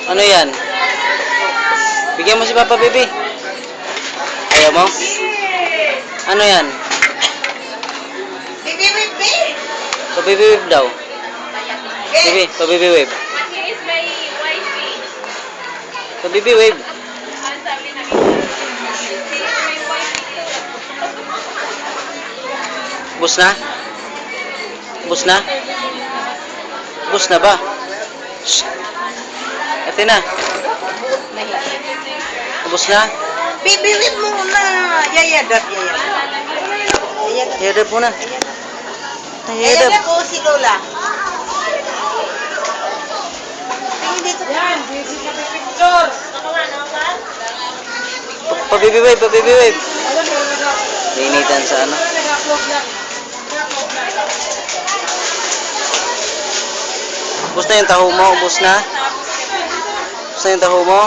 Ano yan? Bigyan mo si Papa Baby. Ayaw mo? Ano yan? Baby with me? Pa-baby wave daw. Baby, pa-baby wave. He is my wifey. Pa-baby wave. Ang sabi ng isa. He is my wifey. Bus na? Bus na? Bus na ba? Shh. Ate na. Bus na? Baby with muna. Yayadap, yayadap. Yadap muna. Yayadap Yadap. po si Lola. Tingin dito. Pa-baby wave, pa-baby wave. Ninitan sa ano? Bus na yung taho mo? Bus na? Bus na yung taho mo?